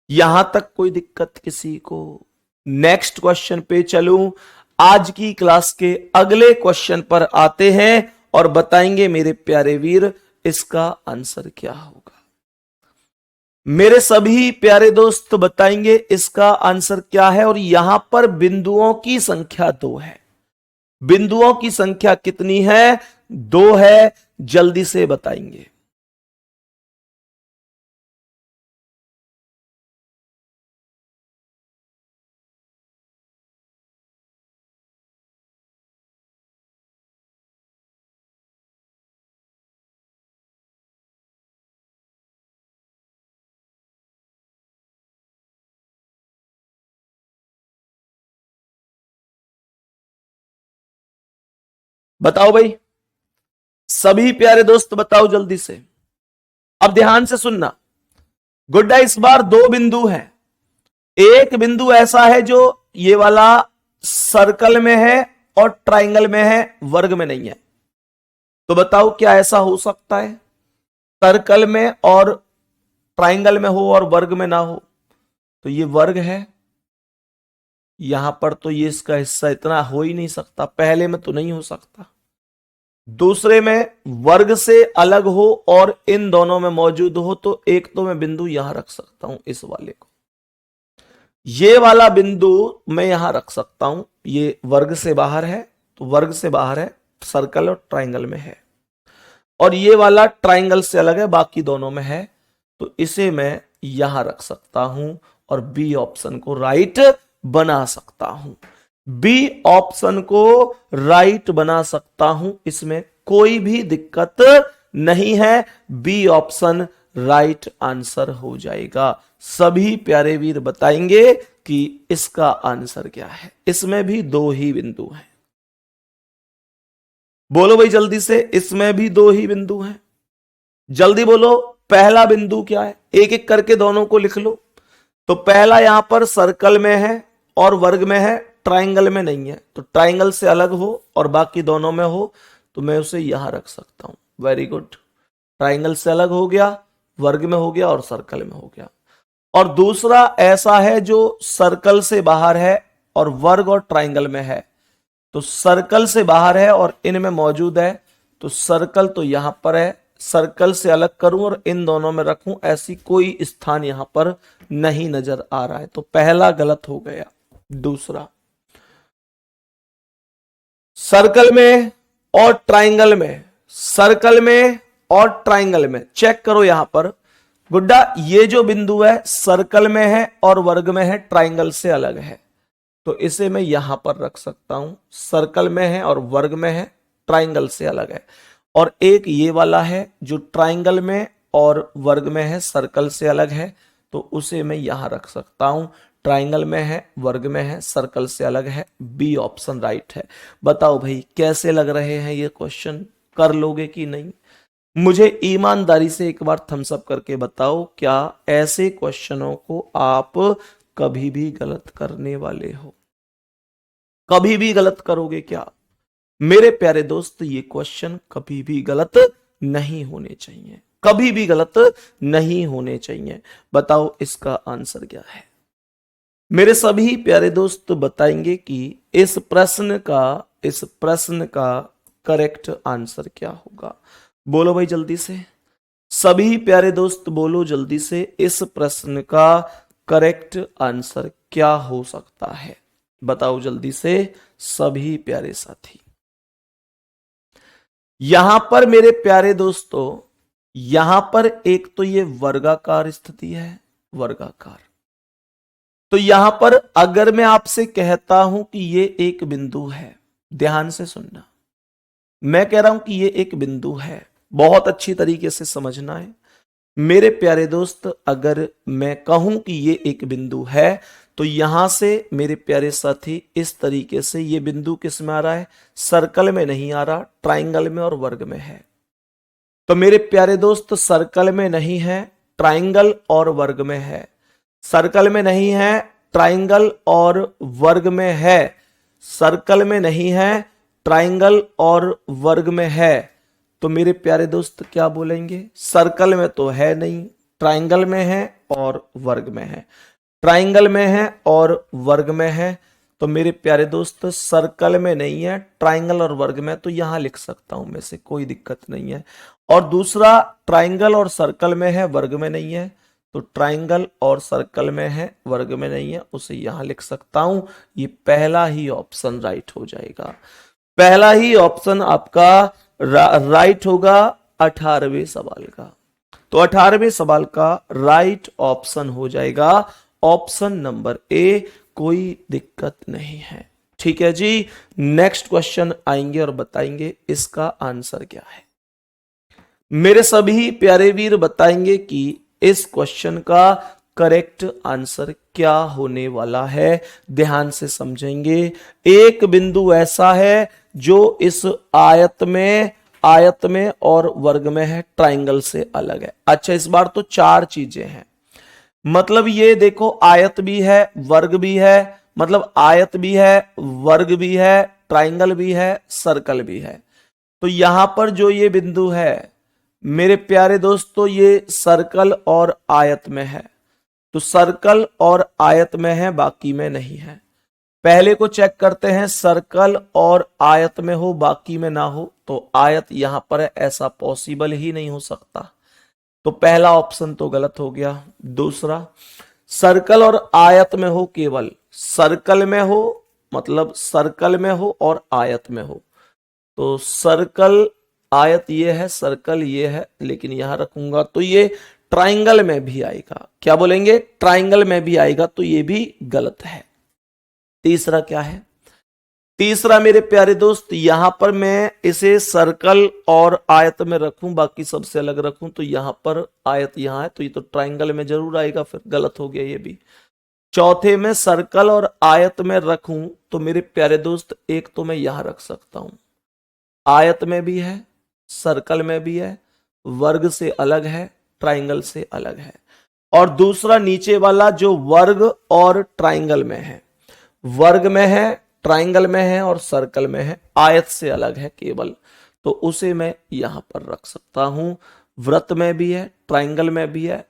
यहां तक कोई दिक्कत किसी को? नेक्स्ट क्वेश्चन पे चलूं। आज की क्लास के अगले क्वेश्चन पर आते हैं और बताएंगे मेरे प्यारे वीर इसका आंसर क्या होगा। मेरे सभी प्यारे दोस्त बताएंगे इसका आंसर क्या है। और यहां पर बिंदुओं की संख्या 2 है। बिंदुओं की संख्या कितनी है? 2 है। जल्दी से बताएंगे। बताओ भाई, सभी प्यारे दोस्त बताओ जल्दी से। अब ध्यान से सुनना। गुड्डा, इस बार 2 बिंदु हैं। एक बिंदु ऐसा है जो ये वाला सर्कल में है और ट्राइंगल में है, वर्ग में नहीं है। तो बताओ क्या ऐसा हो सकता है सर्कल में और ट्राइंगल में हो और वर्ग में ना हो? तो ये वर्ग है, यहां पर तो ये इसका हिस्सा इतना हो ही नहीं सकता, पहले में तो नहीं हो सकता। दूसरे में वर्ग से अलग हो और इन दोनों में मौजूद हो, तो एक तो मैं बिंदु यहां रख सकता हूं, इस वाले को। ये वाला बिंदु मैं यहां रख सकता हूं, ये वर्ग से बाहर है, तो वर्ग से बाहर है, सर्कल और ट्राइंगल में है। और ये वाला ट्राइंगल से अलग है, बाकी दोनों में है, तो इसे मैं यहां रख सकता हूं और बी ऑप्शन को राइट बना सकता हूं। बी ऑप्शन को राइट बना सकता हूं, इसमें कोई भी दिक्कत नहीं है। बी ऑप्शन राइट आंसर हो जाएगा। सभी प्यारे वीर बताएंगे कि इसका आंसर क्या है। इसमें भी 2 ही बिंदु हैं। बोलो भाई जल्दी से, इसमें भी 2 ही बिंदु हैं। जल्दी बोलो, पहला बिंदु क्या है? एक एक करके दोनों को लिख लो। तो पहला यहां पर सर्कल में है और वर्ग में है, ट्राइंगल में नहीं है। तो ट्राइंगल से अलग हो और बाकी दोनों में हो, तो मैं उसे यहां रख सकता हूं। Very good. ट्राइंगल से अलग हो गया, वर्ग में हो गया और सर्कल में हो गया। और दूसरा ऐसा है जो सर्कल से बाहर है और वर्ग और ट्राइंगल में है। तो सर्कल से बाहर है और इनमें मौजूद है, तो सर्कल तो यहां पर है, सर्कल से अलग करूं और इन दोनों में रखूं, ऐसी कोई स्थान यहां पर नहीं नजर आ रहा है। तो पहला गलत हो गया। दूसरा, सर्कल में और ट्राइंगल में, सर्कल में और ट्राइंगल में चेक करो यहां पर। गुड्डा, ये जो बिंदु है सर्कल में है और वर्ग में है, ट्राइंगल से अलग है, तो इसे मैं यहां पर रख सकता हूं। सर्कल में है और वर्ग में है, ट्राइंगल से अलग है। और एक ये वाला है जो ट्राइंगल में और वर्ग में है, सर्कल से अलग है, तो उसे मैं यहां रख सकता हूं। ट्राइंगल में है, वर्ग में है, सर्कल से अलग है। बी ऑप्शन राइट है। बताओ भाई कैसे लग रहे हैं ये क्वेश्चन? कर लोगे कि नहीं? मुझे ईमानदारी से एक बार थम्स अप करके बताओ, क्या ऐसे क्वेश्चनों को आप कभी भी गलत करने वाले हो? कभी भी गलत करोगे क्या? मेरे प्यारे दोस्त, ये क्वेश्चन कभी भी गलत नहीं होने चाहिए, कभी भी गलत नहीं होने चाहिए। बताओ इसका आंसर क्या है? मेरे सभी प्यारे दोस्त बताएंगे कि इस प्रश्न का करेक्ट आंसर क्या होगा। बोलो भाई जल्दी से, सभी प्यारे दोस्त बोलो जल्दी से, इस प्रश्न का करेक्ट आंसर क्या हो सकता है? बताओ जल्दी से सभी प्यारे साथी। यहां पर मेरे प्यारे दोस्तों, यहां पर एक तो ये वर्गाकार स्थिति है, वर्गाकार। तो यहां पर अगर मैं आपसे कहता हूं कि ये एक बिंदु है, ध्यान से सुनना, मैं कह रहा हूं कि ये एक बिंदु है, बहुत अच्छी तरीके से समझना है मेरे प्यारे दोस्त। अगर मैं कहूं कि ये एक बिंदु है, तो यहां से मेरे प्यारे साथी इस तरीके से ये बिंदु किस में आ रहा है? सर्कल में नहीं आ रहा, ट्राइंगल में और वर्ग में है। तो मेरे प्यारे दोस्त सर्कल में नहीं है, ट्राइंगल और वर्ग में है। सर्कल में नहीं है, ट्राइंगल और वर्ग में है। सर्कल में नहीं है, ट्राइंगल और वर्ग में है। तो मेरे प्यारे दोस्त क्या बोलेंगे? सर्कल में तो है नहीं, ट्राइंगल में है और वर्ग में है। ट्राइंगल में है और वर्ग में है, तो मेरे प्यारे दोस्त सर्कल में नहीं है, ट्राइंगल और वर्ग में, तो यहां लिख सकता हूं मैं से, कोई दिक्कत नहीं है। और दूसरा ट्राइंगल और सर्कल में है, वर्ग में नहीं है, तो ट्राइंगल और सर्कल में है, वर्ग में नहीं है, उसे यहां लिख सकता हूं। ये पहला ही ऑप्शन राइट हो जाएगा, पहला ही ऑप्शन आपका राइट होगा 18वें सवाल का। तो 18वें सवाल का राइट ऑप्शन हो जाएगा ऑप्शन नंबर ए, कोई दिक्कत नहीं है। ठीक है जी, नेक्स्ट क्वेश्चन आएंगे और बताएंगे इसका आंसर क्या है। मेरे सभी प्यारे वीर बताएंगे कि इस क्वेश्चन का करेक्ट आंसर क्या होने वाला है। ध्यान से समझेंगे। एक बिंदु ऐसा है जो इस आयत में और वर्ग में है, ट्राइंगल से अलग है। अच्छा, इस बार तो चार चीजें हैं, मतलब ये देखो आयत भी है, वर्ग भी है, मतलब आयत भी है, वर्ग भी है, ट्राइंगल भी है, सर्कल भी है। तो यहां पर जो ये बिंदु है मेरे प्यारे दोस्तों, ये सर्कल और आयत में है। तो सर्कल और आयत में है, बाकी में नहीं है। पहले को चेक करते हैं, सर्कल और आयत में हो बाकी में ना हो, तो आयत यहां पर है, ऐसा पॉसिबल ही नहीं हो सकता। तो पहला ऑप्शन तो गलत हो गया। दूसरा, सर्कल और आयत में हो, केवल सर्कल में हो, मतलब सर्कल में हो और आयत में हो, तो सर्कल आयत ये है, सर्कल ये है, लेकिन यहां रखूंगा तो ये ट्राइंगल में भी आएगा। क्या बोलेंगे? ट्राइंगल में भी आएगा, तो ये भी गलत है। तीसरा क्या है? तीसरा मेरे प्यारे दोस्त, यहां पर मैं इसे सर्कल और आयत में रखूं, बाकी सबसे अलग रखूं, तो यहां पर आयत यहां है, तो ये तो ट्राइंगल में जरूर आएगा, फिर गलत हो गया ये भी। चौथे में सर्कल और आयत में रखूं, तो मेरे प्यारे दोस्त एक तो मैं यहां रख सकता हूं, आयत में भी है, सर्कल में भी है, वर्ग से अलग है, ट्राइंगल से अलग है। और दूसरा नीचे वाला जो वर्ग और ट्राइंगल में है, वर्ग में है, ट्राइंगल में है और सर्कल में है, आयत से अलग है केवल, तो उसे मैं यहां पर रख सकता हूं। वृत्त में भी है, ट्राइंगल में भी है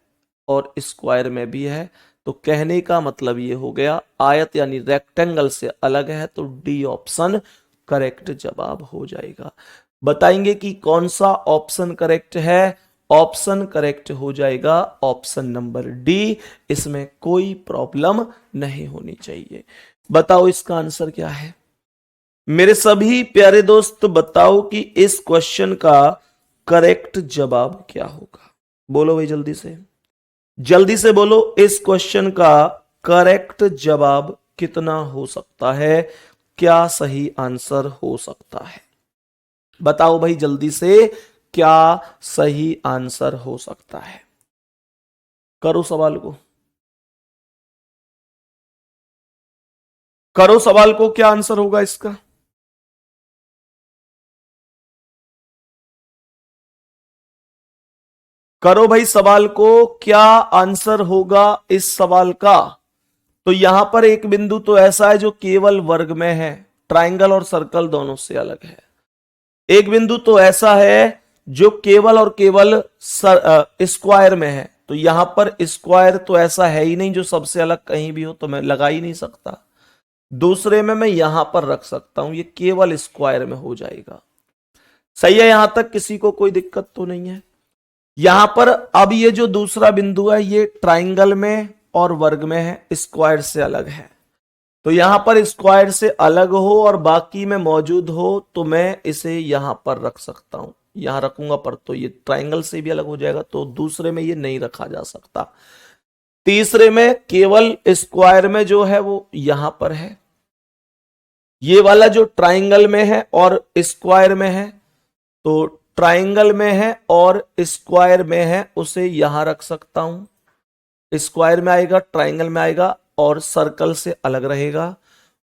और स्क्वायर में भी है। तो कहने का मतलब ये हो गया, आयत यानी रेक्टेंगल से अलग है, तो डी ऑप्शन करेक्ट जवाब हो जाएगा। बताएंगे कि कौन सा ऑप्शन करेक्ट है। ऑप्शन करेक्ट हो जाएगा ऑप्शन नंबर डी, इसमें कोई प्रॉब्लम नहीं होनी चाहिए। बताओ इसका आंसर क्या है मेरे सभी प्यारे दोस्त, बताओ कि इस क्वेश्चन का करेक्ट जवाब क्या होगा। बोलो भाई जल्दी से, जल्दी से बोलो, इस क्वेश्चन का करेक्ट जवाब कितना हो सकता है, क्या सही आंसर हो सकता है? बताओ भाई जल्दी से, क्या सही आंसर हो सकता है? करो सवाल को, करो सवाल को, क्या आंसर होगा इसका? करो भाई सवाल को, क्या आंसर होगा इस सवाल का? तो यहां पर एक बिंदु तो ऐसा है जो केवल वर्ग में है, ट्राइंगल और सर्कल दोनों से अलग है। एक बिंदु तो ऐसा है जो केवल और केवल स्क्वायर में है, तो यहां पर स्क्वायर तो ऐसा है ही नहीं जो सबसे अलग कहीं भी हो, तो मैं लगा ही नहीं सकता। दूसरे में मैं यहां पर रख सकता हूं, ये केवल स्क्वायर में हो जाएगा। सही है, यहां तक किसी को कोई दिक्कत तो नहीं है। यहां पर अब ये जो दूसरा बिंदु है ये ट्राइंगल में और वर्ग में है, स्क्वायर से अलग है। तो यहां पर स्क्वायर से अलग हो और बाकी में मौजूद हो, तो मैं इसे यहां पर रख सकता हूं, यहां रखूंगा पर तो ये ट्राइंगल से भी अलग हो जाएगा, तो दूसरे में ये नहीं रखा जा सकता। तीसरे में केवल स्क्वायर में जो है वो यहां पर है, ये वाला जो ट्राइंगल में है और स्क्वायर में है, तो ट्राइंगल में है और स्क्वायर में है, उसे यहां रख सकता हूं। स्क्वायर में आएगा, ट्राइंगल में आएगा और सर्कल से अलग रहेगा।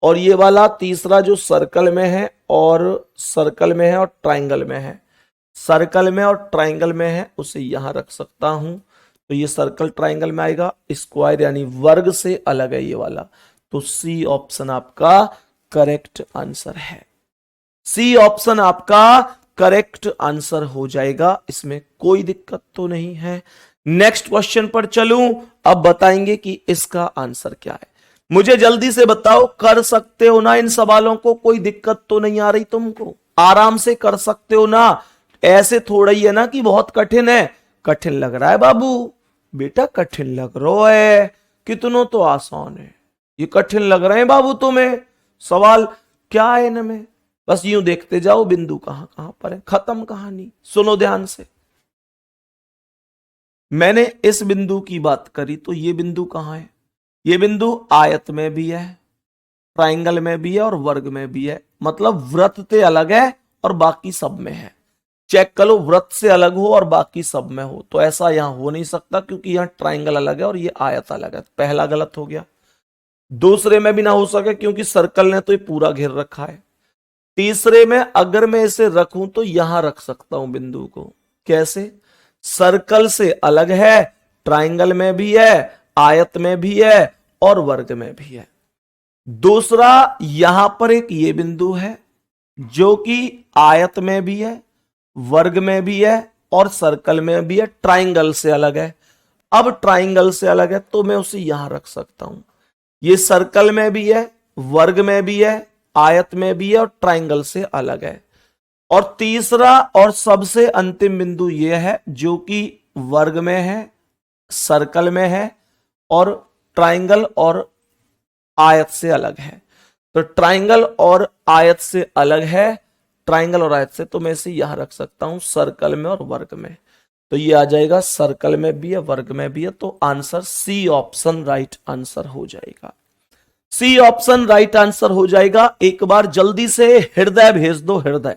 और ये वाला तीसरा जो सर्कल में है और सर्कल में है और ट्राइंगल में है, सर्कल में और ट्राइंगल में है, उसे यहां रख सकता हूं। तो ये सर्कल ट्राइंगल में आएगा, स्क्वायर यानी वर्ग से अलग है ये वाला। तो सी ऑप्शन आपका करेक्ट आंसर है, सी ऑप्शन आपका करेक्ट आंसर हो जाएगा, इसमें कोई दिक्कत तो नहीं है। नेक्स्ट क्वेश्चन पर चलूं, अब बताएंगे कि इसका आंसर क्या है। मुझे जल्दी से बताओ, कर सकते हो ना इन सवालों को? कोई दिक्कत तो नहीं आ रही तुमको? आराम से कर सकते हो ना? ऐसे थोड़ा ही है ना कि बहुत कठिन है। कठिन लग रहा है बाबू? बेटा कठिन लग रहा है, कितनों तो आसान है, ये कठिन लग रहे हैं बाबू तुम्हें सवाल? क्या है इनमें? बस यूं देखते जाओ, बिंदु कहां कहां पर है, खत्म कहानी। सुनो ध्यान से, मैंने इस बिंदु की बात करी तो ये बिंदु कहां है? ये बिंदु आयत में भी है, ट्राइंगल में भी है और वर्ग में भी है। मतलब वृत्त से अलग है और बाकी सब में है। चेक करो, वृत्त से अलग हो और बाकी सब में हो, तो ऐसा यहां हो नहीं सकता क्योंकि यहां ट्राइंगल अलग है और ये आयत अलग है। पहला गलत हो गया। दूसरे में भी ना हो सके क्योंकि सर्कल ने तो ये पूरा घेर रखा है। तीसरे में अगर मैं इसे रखूं तो यहां रख सकता हूं बिंदु को। कैसे? सर्कल से अलग है, ट्राइंगल में भी है, आयत में भी है और वर्ग में भी है। दूसरा, यहां पर एक ये बिंदु है जो कि आयत में भी है, वर्ग में भी है और सर्कल में भी है, ट्राइंगल से अलग है। अब ट्राइंगल से अलग है तो मैं उसे यहां रख सकता हूं। ये सर्कल में भी है, वर्ग में भी है, आयत में भी है और ट्राइंगल से अलग है। और तीसरा और सबसे अंतिम बिंदु यह है जो कि वर्ग में है, सर्कल में है और ट्राइंगल और आयत से अलग है। तो ट्राइंगल और आयत से अलग है, ट्राइंगल और आयत से, तो मैं इसे यहां रख सकता हूं सर्कल में और वर्ग में। तो ये आ जाएगा सर्कल में भी है, वर्ग में भी है। तो answer C option right answer हो जाएगा। सी ऑप्शन राइट आंसर हो जाएगा। एक बार जल्दी से हृदय भेज दो, हृदय,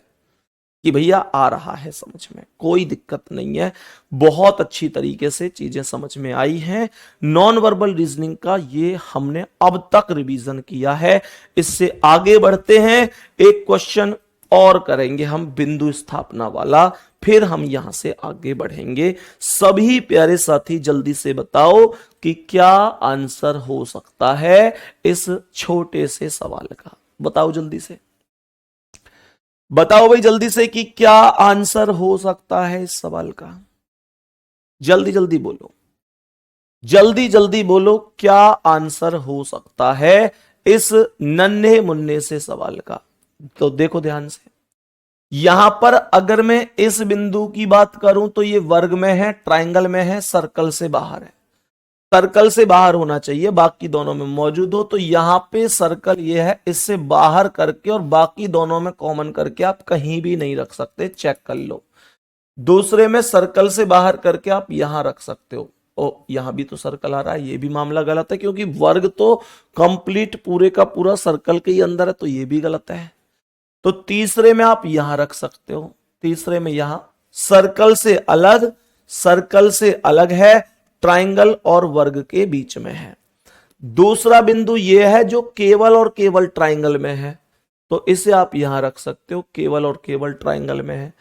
कि भैया आ रहा है समझ में, कोई दिक्कत नहीं है। बहुत अच्छी तरीके से चीजें समझ में आई हैं। नॉन वर्बल रीजनिंग का ये हमने अब तक रिवीजन किया है। इससे आगे बढ़ते हैं, एक क्वेश्चन और करेंगे हम बिंदु स्थापना वाला, फिर हम यहां से आगे बढ़ेंगे। सभी प्यारे साथी जल्दी से बताओ कि क्या आंसर हो सकता है इस छोटे से सवाल का। बताओ जल्दी से, बताओ भाई जल्दी से कि क्या आंसर हो सकता है इस सवाल का। जल्दी जल्दी बोलो, जल्दी जल्दी बोलो, क्या आंसर हो सकता है इस नन्हे मुन्ने से सवाल का। तो देखो ध्यान से, यहां पर अगर मैं इस बिंदु की बात करूं तो ये वर्ग में है, ट्राइंगल में है, सर्कल से बाहर है। सर्कल से बाहर होना चाहिए, बाकी दोनों में मौजूद हो। तो यहां पे सर्कल ये है, इससे बाहर करके और बाकी दोनों में कॉमन करके आप कहीं भी नहीं रख सकते, चेक कर लो। दूसरे में सर्कल से बाहर करके आप यहां रख सकते हो। ओ, यहां भी तो सर्कल आ रहा है, ये भी मामला गलत है क्योंकि वर्ग तो कंप्लीट पूरे का पूरा सर्कल के ही अंदर है, तो ये भी गलत है। तो तीसरे में आप यहां रख सकते हो, तीसरे में यहां सर्कल से अलग, सर्कल से अलग है, ट्राइंगल और वर्ग के बीच में है। दूसरा बिंदु यह है जो केवल और केवल ट्राइंगल में है, तो इसे आप यहां रख सकते हो, केवल और केवल ट्राइंगल में है।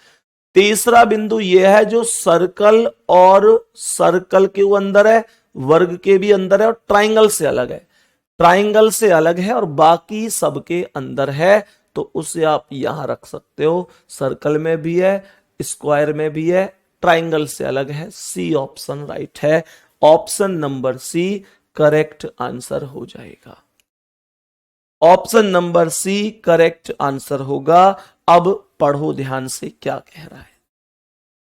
तीसरा बिंदु यह है जो सर्कल और सर्कल के अंदर है, वर्ग के भी अंदर है और ट्राइंगल से अलग है। ट्राइंगल से अलग है और बाकी सबके अंदर है, तो उसे आप यहां रख सकते हो। सर्कल में भी है, स्क्वायर में भी है, ट्राइंगल से अलग है। सी ऑप्शन राइट है। Option number C correct answer हो जाएगा। Option number C correct answer होगा। अब पढ़ो ध्यान से क्या कह रहा है।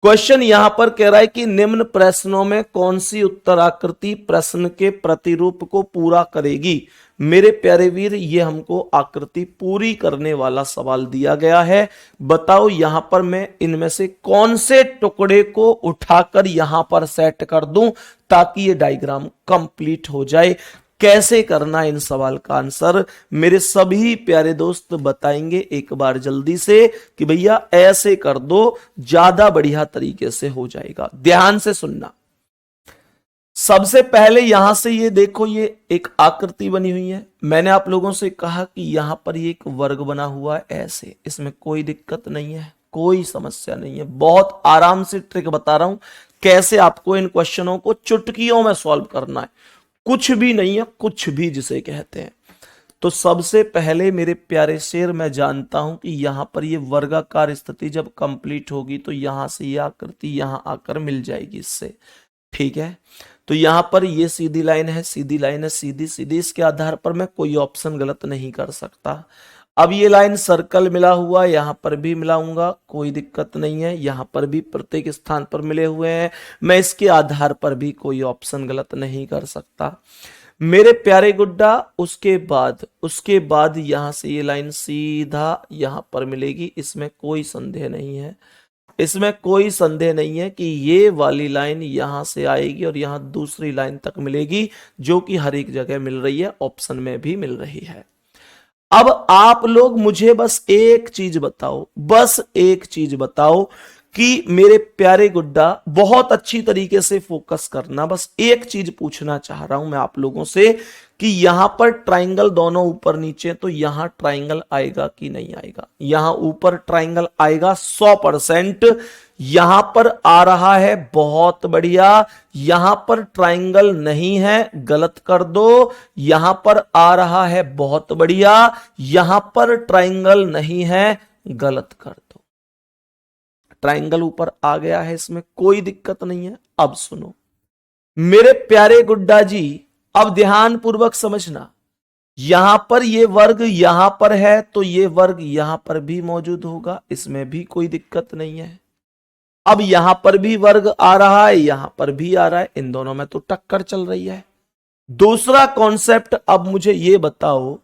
क्वेश्चन यहां पर कह रहा है कि निम्न प्रश्नों में कौन सी उत्तराकृति प्रश्न के प्रतिरूप को पूरा करेगी। मेरे प्यारे वीर, ये हमको आकृति पूरी करने वाला सवाल दिया गया है। बताओ यहां पर मैं इनमें से कौन से टुकड़े को उठाकर यहां पर सेट कर दूं ताकि ये डायग्राम कंप्लीट हो जाए। कैसे करना इन सवाल का आंसर मेरे सभी प्यारे दोस्त बताएंगे एक बार जल्दी से कि भैया ऐसे कर दो, ज्यादा बढ़िया तरीके से हो जाएगा। ध्यान से सुनना। सबसे पहले यहां से ये देखो, ये एक आकृति बनी हुई है। मैंने आप लोगों से कहा कि यहां पर ये एक वर्ग बना हुआ है ऐसे, इसमें कोई दिक्कत नहीं है, कोई समस्या नहीं है। बहुत आराम से ट्रिक बता रहा हूं कैसे आपको इन क्वेश्चनों को चुटकियों में सॉल्व करना है। कुछ भी नहीं है, कुछ भी जिसे कहते हैं। तो सबसे पहले मेरे प्यारे शेर, मैं जानता हूं कि यहां पर ये वर्गाकार स्थिति जब कंप्लीट होगी तो यहां से ये आकृति यहां आकर मिल जाएगी इससे, ठीक है। तो यहां पर ये सीधी लाइन है, सीधी लाइन है, सीधी सीधी, इसके आधार पर मैं कोई ऑप्शन गलत नहीं कर सकता। अब ये लाइन सर्कल मिला हुआ, यहां पर भी मिलाऊंगा, कोई दिक्कत नहीं है, यहां पर भी प्रत्येक स्थान पर मिले हुए हैं, मैं इसके आधार पर भी कोई ऑप्शन गलत नहीं कर सकता मेरे प्यारे गुड्डा। उसके बाद यहां से ये लाइन सीधा यहां पर मिलेगी, इसमें कोई संदेह नहीं है, इसमें कोई संदेह नहीं है कि ये वाली लाइन यहां से आएगी और यहां दूसरी लाइन तक मिलेगी, जो कि हर एक जगह मिल रही है, ऑप्शन में भी मिल रही है। अब आप लोग मुझे बस एक चीज बताओ, बस एक चीज बताओ कि मेरे प्यारे गुड्डा, बहुत अच्छी तरीके से फोकस करना, बस एक चीज पूछना चाह रहा हूं मैं आप लोगों से कि यहां पर ट्राइंगल दोनों ऊपर नीचे, तो यहां ट्राइंगल आएगा कि नहीं आएगा? यहां ऊपर ट्राइंगल आएगा 100%। यहां पर आ रहा है, बहुत बढ़िया। यहां पर ट्राइंगल नहीं है, गलत कर दो। यहां पर आ रहा है, बहुत बढ़िया। यहां पर ट्राइंगल नहीं है, गलत कर दो। ट्राइंगल ऊपर आ गया है, इसमें कोई दिक्कत नहीं है। अब सुनो मेरे प्यारे गुड्डा जी, अब ध्यान पूर्वक समझना, यहां पर ये वर्ग यहां पर है, तो ये वर्ग यहां पर भी मौजूद होगा, इसमें भी कोई दिक्कत नहीं है। अब यहां पर भी वर्ग आ रहा है, यहां पर भी आ रहा है, इन दोनों में तो टक्कर चल रही है। दूसरा कॉन्सेप्ट अब मुझे ये बताओ,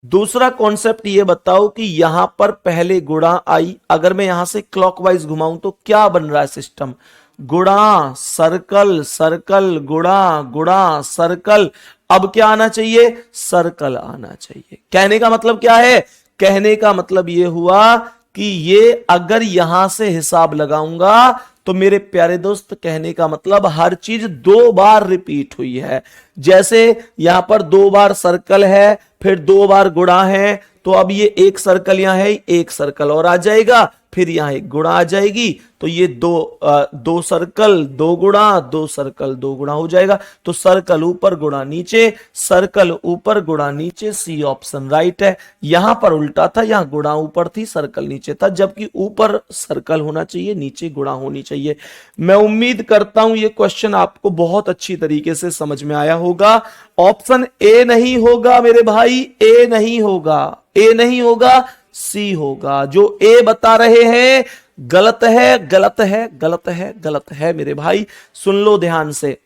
दूसरा कॉन्सेप्ट ये बताओ कि यहां पर पहले गुणा आई, अगर मैं यहां से क्लॉकवाइज घुमाऊं तो क्या बन रहा है सिस्टम? गुणा सर्कल, सर्कल गुणा, गुणा सर्कल। अब क्या आना चाहिए? सर्कल आना चाहिए। कहने का मतलब क्या है? कहने का मतलब ये हुआ कि ये अगर यहां से हिसाब लगाऊंगा तो मेरे प्यारे दोस्त, कहने का मतलब हर चीज 2 बार रिपीट हुई है। जैसे यहां पर 2 बार सर्कल है, फिर 2 बार गुणा है, तो अब ये एक सर्कल यहां है, एक सर्कल और आ जाएगा, फिर यहां एक गुणा आ जाएगी, तो ये दो सर्कल 2 गुणा, 2 सर्कल 2 गुणा हो जाएगा। तो सर्कल ऊपर गुणा नीचे, सर्कल ऊपर गुणा नीचे, सी ऑप्शन राइट है। यहां पर उल्टा था, यहां गुणा ऊपर थी, सर्कल नीचे था, जबकि ऊपर सर्कल होना चाहिए, नीचे गुणा होनी चाहिए। मैं उम्मीद करता हूं ये क्वेश्चन आपको बहुत अच्छी तरीके से समझ में आया होगा। ऑप्शन ए नहीं होगा मेरे भाई, ए नहीं होगा, ए नहीं होगा, सी होगा। जो ए बता रहे हैं गलत है, गलत है, गलत है, गलत है मेरे भाई। सुन लो ध्यान से,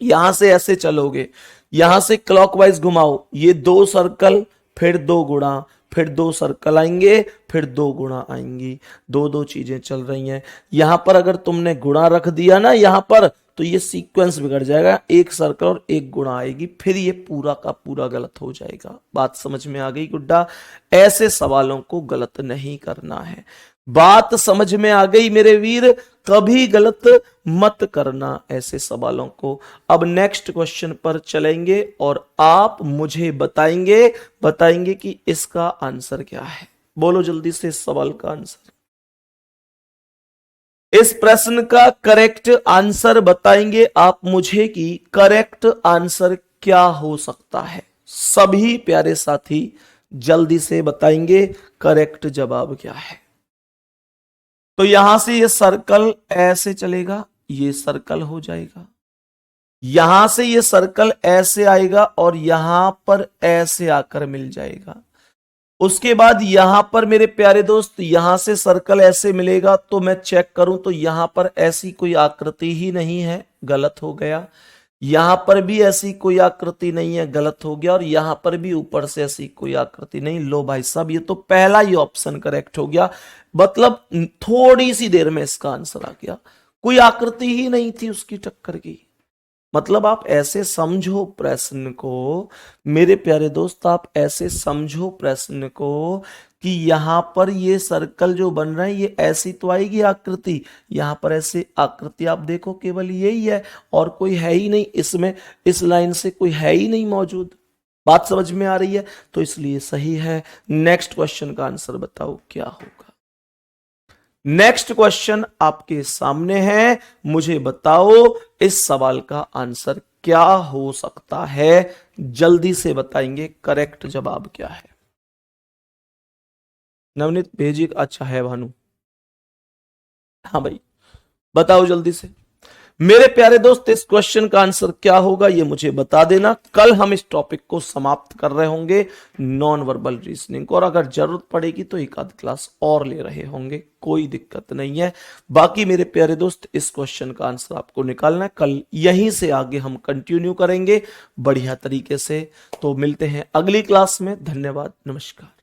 यहां से ऐसे चलोगे, यहां से क्लॉकवाइज घुमाओ, ये 2 सर्कल, फिर 2 गुणा, फिर 2 सर्कल आएंगे, फिर 2 गुणा आएंगी, 2 चीजें चल रही हैं। यहां पर अगर तुमने गुणा रख दिया ना यहां पर, तो ये सीक्वेंस बिगड़ जाएगा, एक सर्कल और एक गुणा आएगी, फिर ये पूरा का पूरा गलत हो जाएगा। बात समझ में आ गई गुड्डा? ऐसे सवालों को गलत नहीं करना है। बात समझ में आ गई मेरे वीर? कभी गलत मत करना ऐसे सवालों को। अब नेक्स्ट क्वेश्चन पर चलेंगे और आप मुझे बताएंगे कि इसका आंसर क्या है। बोलो जल्दी से इस सवाल का आंसर। इस प्रश्न का करेक्ट आंसर बताएंगे आप मुझे कि करेक्ट आंसर क्या हो सकता है। सभी प्यारे साथी जल्दी से बताएंगे करेक्ट जवाब क्या है। तो यहां से ये सर्कल ऐसे चलेगा, ये सर्कल हो जाएगा, यहां से ये सर्कल ऐसे आएगा और यहां पर ऐसे आकर मिल जाएगा। उसके बाद यहां पर मेरे प्यारे दोस्त, यहां से सर्कल ऐसे मिलेगा, तो मैं चेक करूं तो यहां पर ऐसी कोई आकृति ही नहीं है, गलत हो गया। यहां पर भी ऐसी कोई आकृति नहीं है, गलत हो गया। और यहां पर भी ऊपर से ऐसी कोई आकृति नहीं। लो भाई साहब, ये तो पहला ही ऑप्शन करेक्ट हो गया। मतलब थोड़ी सी देर में इसका आंसर आ गया, कोई आकृति ही नहीं थी उसकी टक्कर की। मतलब आप ऐसे समझो प्रश्न को मेरे प्यारे दोस्त, आप ऐसे समझो प्रश्न को कि यहां पर ये सर्कल जो बन रहा है, ये ऐसी तो आएगी आकृति, यहां पर ऐसे आकृति आप देखो केवल यही है और कोई है ही नहीं इसमें, इस लाइन से कोई है ही नहीं मौजूद। बात समझ में आ रही है? तो इसलिए सही है। नेक्स्ट क्वेश्चन का आंसर बताओ क्या होगा। नेक्स्ट क्वेश्चन आपके सामने है, मुझे बताओ इस सवाल का आंसर क्या हो सकता है। जल्दी से बताएंगे करेक्ट जवाब क्या है। नवनीत भेजिए। अच्छा है भानु, हाँ भाई बताओ जल्दी से। मेरे प्यारे दोस्त, इस क्वेश्चन का आंसर क्या होगा ये मुझे बता देना। कल हम इस टॉपिक को समाप्त कर रहे होंगे, नॉन वर्बल रीजनिंग को, और अगर जरूरत पड़ेगी तो एक आध क्लास और ले रहे होंगे, कोई दिक्कत नहीं है। बाकी मेरे प्यारे दोस्त, इस क्वेश्चन का आंसर आपको निकालना है। कल यहीं से आगे हम कंटिन्यू करेंगे बढ़िया तरीके से। तो मिलते हैं अगली क्लास में। धन्यवाद, नमस्कार।